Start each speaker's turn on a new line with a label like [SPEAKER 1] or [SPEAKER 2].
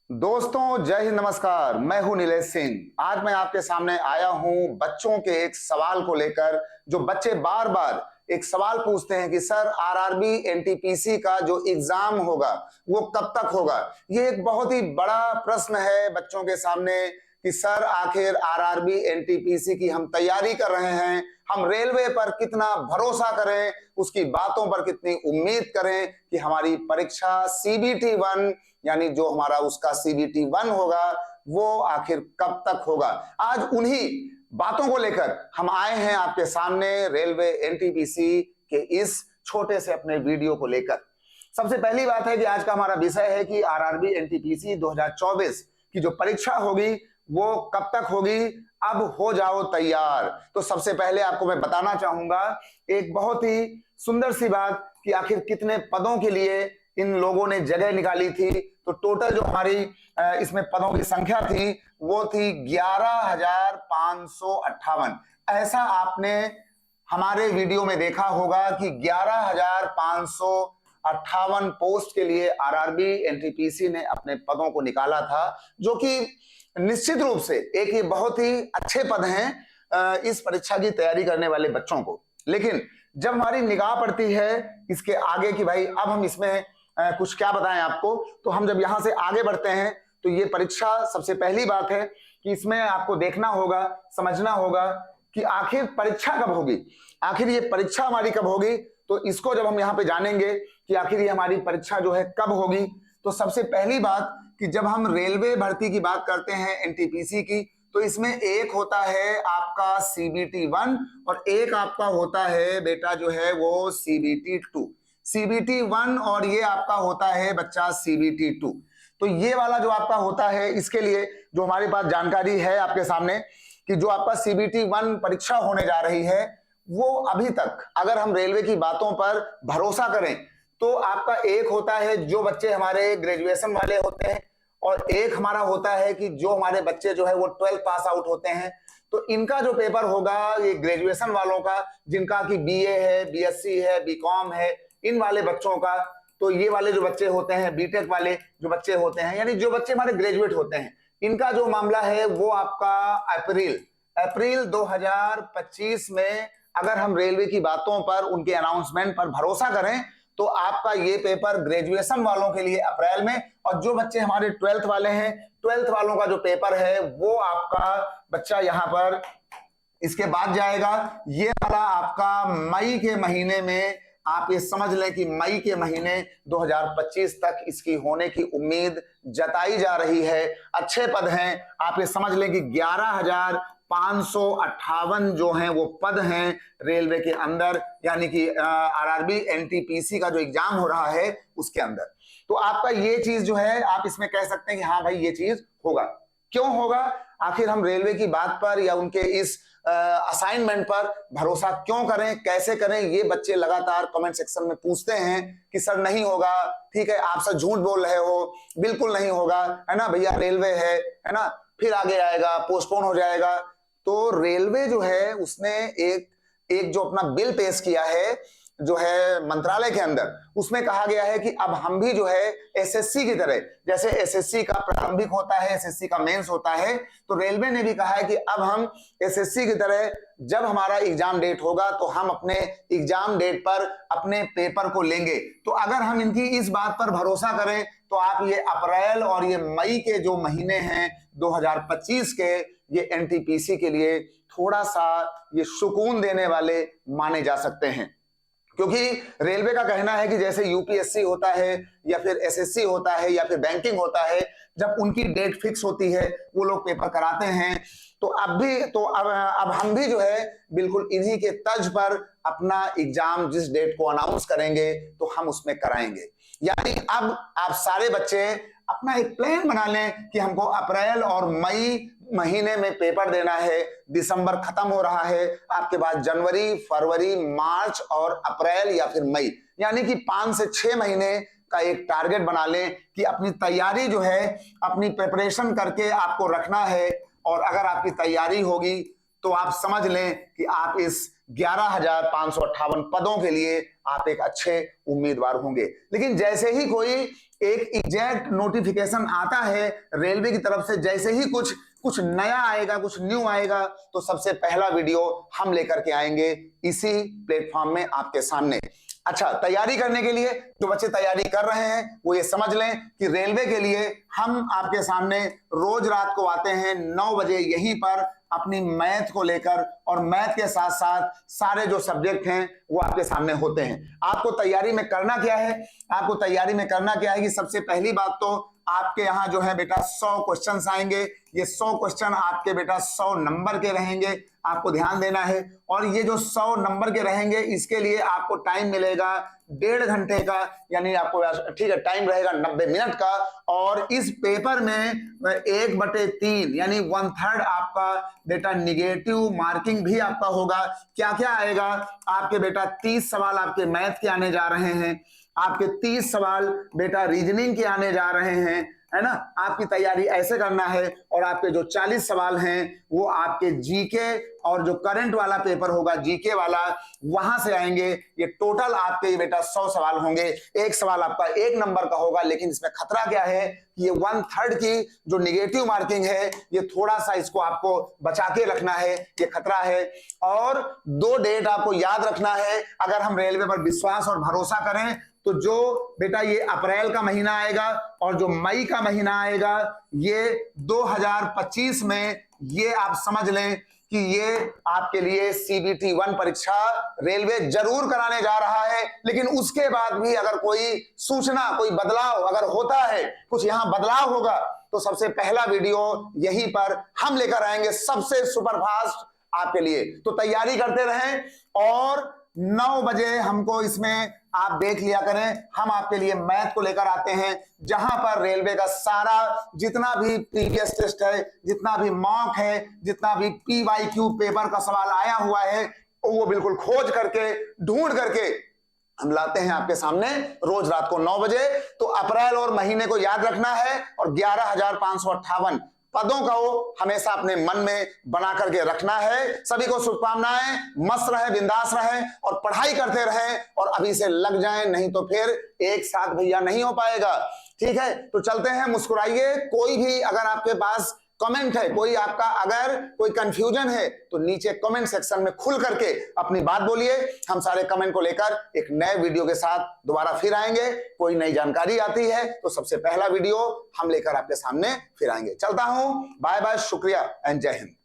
[SPEAKER 1] दोस्तों जय हिंद, नमस्कार। मैं हूं नीलेश सिंह। आज मैं आपके सामने आया हूं बच्चों के एक सवाल को लेकर। जो बच्चे बार बार एक सवाल पूछते हैं कि सर आरआरबी एनटीपीसी का जो एग्जाम होगा वो कब तक होगा। ये एक बहुत ही बड़ा प्रश्न है बच्चों के सामने कि सर आखिर आरआरबी एनटीपीसी की हम तैयारी कर रहे हैं, हम रेलवे पर कितना भरोसा करें, उसकी बातों पर कितनी उम्मीद करें कि हमारी परीक्षा सीबीटी 1 यानी जो हमारा उसका सीबीटी 1 होगा वो आखिर कब तक होगा। आज उन्हीं बातों को लेकर हम आए हैं आपके सामने रेलवे एनटीपीसी के इस छोटे से अपने वीडियो को लेकर। सबसे पहली बात है कि आज का हमारा विषय है कि आरआरबी एनटीपीसी 2024 की जो परीक्षा होगी वो कब तक होगी। अब हो जाओ तैयार। तो सबसे पहले आपको मैं बताना चाहूंगा एक बहुत ही सुंदर सी बात कि आखिर कितने पदों के लिए इन लोगों ने जगह निकाली थी। तो टोटल जो हमारी इसमें पदों की संख्या थी वो थी 11,558। ऐसा आपने हमारे वीडियो में देखा होगा कि 11,558 पोस्ट के लिए आरआरबी एनटीपीसी ने अपने पदों को निकाला था, जो कि निश्चित रूप से एक ही बहुत ही अच्छे पद हैं इस परीक्षा की तैयारी करने वाले बच्चों को। लेकिन जब हमारी निगाह पड़ती है इसके आगे कि भाई अब हम इसमें कुछ क्या बताएं आपको, तो हम जब यहां से आगे बढ़ते हैं तो ये परीक्षा सबसे पहली बात है कि इसमें आपको देखना होगा, समझना होगा कि आखिर परीक्षा कब होगी, आखिर ये परीक्षा हमारी कब होगी। तो इसको जब हम यहाँ पे जानेंगे कि आखिर ये हमारी परीक्षा जो है कब होगी, तो सबसे पहली बात कि जब हम रेलवे भर्ती की बात करते हैं एनटीपीसी की, तो इसमें एक होता है आपका सीबीटी 1 और एक आपका होता है बेटा जो है वो सीबीटी 2। सीबीटी 1 और ये आपका होता है बच्चा सीबीटी 2। तो ये वाला जो आपका होता है इसके लिए जो हमारे पास जानकारी है आपके सामने कि जो आपका सीबीटी 1 परीक्षा होने जा रही है वो अभी तक अगर हम रेलवे की बातों पर भरोसा करें तो आपका एक होता है जो बच्चे हमारे ग्रेजुएशन वाले होते हैं और एक हमारा होता है कि जो हमारे बच्चे जो है वो 12 पास आउट होते हैं। तो इनका जो पेपर होगा ये ग्रेजुएशन वालों का, जिनका कि बीए है, बीएससी है, बीकॉम है, इन वाले बच्चों का। तो ये वाले जो बच्चे होते हैं, बीटेक वाले जो बच्चे होते हैं, यानी जो बच्चे हमारे ग्रेजुएट होते हैं, इनका जो मामला है वो आपका अप्रैल 2025 में अगर हम रेलवे की बातों पर, उनके अनाउंसमेंट पर भरोसा करें तो आपका ये पेपर ग्रेजुएशन वालों के लिए अप्रैल में, और जो बच्चे हमारे 12th वाले हैं, 12th वालों का जो पेपर है वो आपका बच्चा यहां पर इसके बाद जाएगा। ये वाला आपका मई के महीने में, आप ये समझ लें कि मई के महीने 2025 तक इसकी होने की उम्मीद जताई जा रही है। अच्छे पद हैं, आप ये समझ लें कि 11,558 जो हैं वो पद हैं रेलवे के अंदर, यानी कि आरआरबी एनटीपीसी का जो एग्जाम हो रहा है उसके अंदर। तो आपका ये चीज जो है आप इसमें कह सकते हैं कि हाँ भाई ये चीज होगा। क्यों होगा, आखिर हम रेलवे की बात पर या उनके इस असाइनमेंट पर भरोसा क्यों करें, कैसे करें, ये बच्चे लगातार कमेंट सेक्शन में पूछते हैं कि सर नहीं होगा, ठीक है आप सर झूठ बोल रहे हो, बिल्कुल नहीं होगा, है ना भैया रेलवे है ना, फिर आगे आएगा, पोस्टपोन हो जाएगा। तो रेलवे जो है उसने एक जो अपना बिल पेश किया है जो है मंत्रालय के अंदर, उसमें कहा गया है कि अब हम भी जो है एसएससी की तरह, जैसे एसएससी का प्रारंभिक होता है, एसएससी का मेंस होता है, तो रेलवे ने भी कहा है कि अब हम एसएससी की तरह जब हमारा एग्जाम डेट होगा तो हम अपने एग्जाम डेट पर अपने पेपर को लेंगे। तो अगर हम इनकी इस बात पर भरोसा करें तो आप ये अप्रैल और ये मई के जो महीने हैं 2025 के, ये एनटीपीसी के लिए थोड़ा सा ये सुकून देने वाले माने जा सकते हैं। क्योंकि रेलवे का कहना है कि जैसे यूपीएससी होता है या फिर एसएससी होता है या फिर बैंकिंग होता है, जब उनकी डेट फिक्स होती है वो लोग पेपर कराते हैं। तो अब हम भी जो है बिल्कुल इन्हीं के तर्ज पर अपना एग्जाम जिस डेट को अनाउंस करेंगे तो हम उसमें कराएंगे। यानी अब आप सारे बच्चे अपना एक प्लान बना लें कि हमको अप्रैल और मई महीने में पेपर देना है, दिसंबर खत्म हो रहा है, आपके पास जनवरी, फरवरी, मार्च और अप्रैल या फिर मई, यानी कि 5 से 6 महीने का एक टारगेट बना लें कि अपनी तैयारी जो है, अपनी प्रिपरेशन करके आपको रखना है। और अगर आपकी तैयारी होगी तो आप समझ लें कि आप इस 11,558 पदों के लिए आप एक अच्छे उम्मीदवार होंगे। लेकिन जैसे ही कोई एक एग्जैक्ट नोटिफिकेशन आता है रेलवे की तरफ से, जैसे ही कुछ नया आएगा, कुछ न्यू आएगा, तो सबसे पहला वीडियो हम लेकर के आएंगे इसी प्लेटफॉर्म में आपके सामने। अच्छा, तैयारी करने के लिए जो बच्चे तैयारी कर रहे हैं वो ये समझ लें कि रेलवे के लिए हम आपके सामने रोज रात को आते हैं 9 बजे यहीं पर अपनी मैथ को लेकर, और मैथ के साथ साथ सारे जो सब्जेक्ट हैं वो आपके सामने होते हैं। आपको तैयारी में करना क्या है? आपको तैयारी में करना क्या है कि सबसे पहली बात तो आपके यहाँ जो है बेटा 100 क्वेश्चंस आएंगे। ये 100 क्वेश्चन आपके बेटा 100 नंबर के रहेंगे, आपको ध्यान देना है। और ये जो 100 नंबर के रहेंगे इसके लिए आपको टाइम मिलेगा 1.5 घंटे का, यानी आपको ठीक है टाइम रहेगा 90 मिनट का। और इस पेपर में 1/3 यानी 1/3 आपका बेटा निगेटिव मार्किंग भी आपका होगा। क्या क्या आएगा? आपके बेटा 30 सवाल आपके मैथ के आने जा रहे हैं, आपके 30 सवाल बेटा रीजनिंग के आने जा रहे हैं, है ना। आपकी तैयारी ऐसे करना है। और आपके जो 40 सवाल हैं वो आपके जीके और जो करंट वाला पेपर होगा जीके वाला, वहां से आएंगे। ये टोटल आपके बेटा 100 सवाल होंगे। एक सवाल आपका 1 नंबर का होगा, लेकिन इसमें खतरा क्या है कि ये 1/3 की जो निगेटिव मार्किंग है ये थोड़ा सा इसको आपको बचा के रखना है, ये खतरा है। और 2 डेट आपको याद रखना है। अगर हम रेलवे पर विश्वास और भरोसा करें तो जो बेटा ये अप्रैल का महीना आएगा और जो मई का महीना आएगा ये 2025 में, ये आप समझ लें कि ये आपके लिए CBT 1 परीक्षा रेलवे जरूर कराने जा रहा है। लेकिन उसके बाद भी अगर कोई सूचना, कोई बदलाव अगर होता है, कुछ यहां बदलाव होगा, तो सबसे पहला वीडियो यहीं पर हम लेकर आएंगे, सबसे सुपरफास्ट आपके लिए। तो तैयारी करते रहें और 9 बजे हमको इसमें आप देख लिया करें। हम आपके लिए मैथ को लेकर आते हैं, जहां पर रेलवे का सारा जितना भी प्रीवियस टेस्ट है, जितना भी मॉक है, जितना भी PYQ पेपर का सवाल आया हुआ है, वो बिल्कुल खोज करके, ढूंढ करके हम लाते हैं आपके सामने रोज रात को 9 बजे। तो अप्रैल और महीने को याद रखना है और 11,558 पदों का वो हमेशा अपने मन में बना करके रखना है। सभी को शुभकामनाएं, मस्त रहे, बिंदास रहे और पढ़ाई करते रहे और अभी से लग जाएं, नहीं तो फिर एक साथ भैया नहीं हो पाएगा। ठीक है, तो चलते हैं, मुस्कुराइए। कोई भी अगर आपके पास कमेंट है, कोई आपका अगर कोई कंफ्यूजन है तो नीचे कमेंट सेक्शन में खुल करके अपनी बात बोलिए। हम सारे कमेंट को लेकर एक नए वीडियो के साथ दोबारा फिर आएंगे। कोई नई जानकारी आती है तो सबसे पहला वीडियो हम लेकर आपके सामने फिर आएंगे। चलता हूं, बाय बाय, शुक्रिया एंड जय हिंद।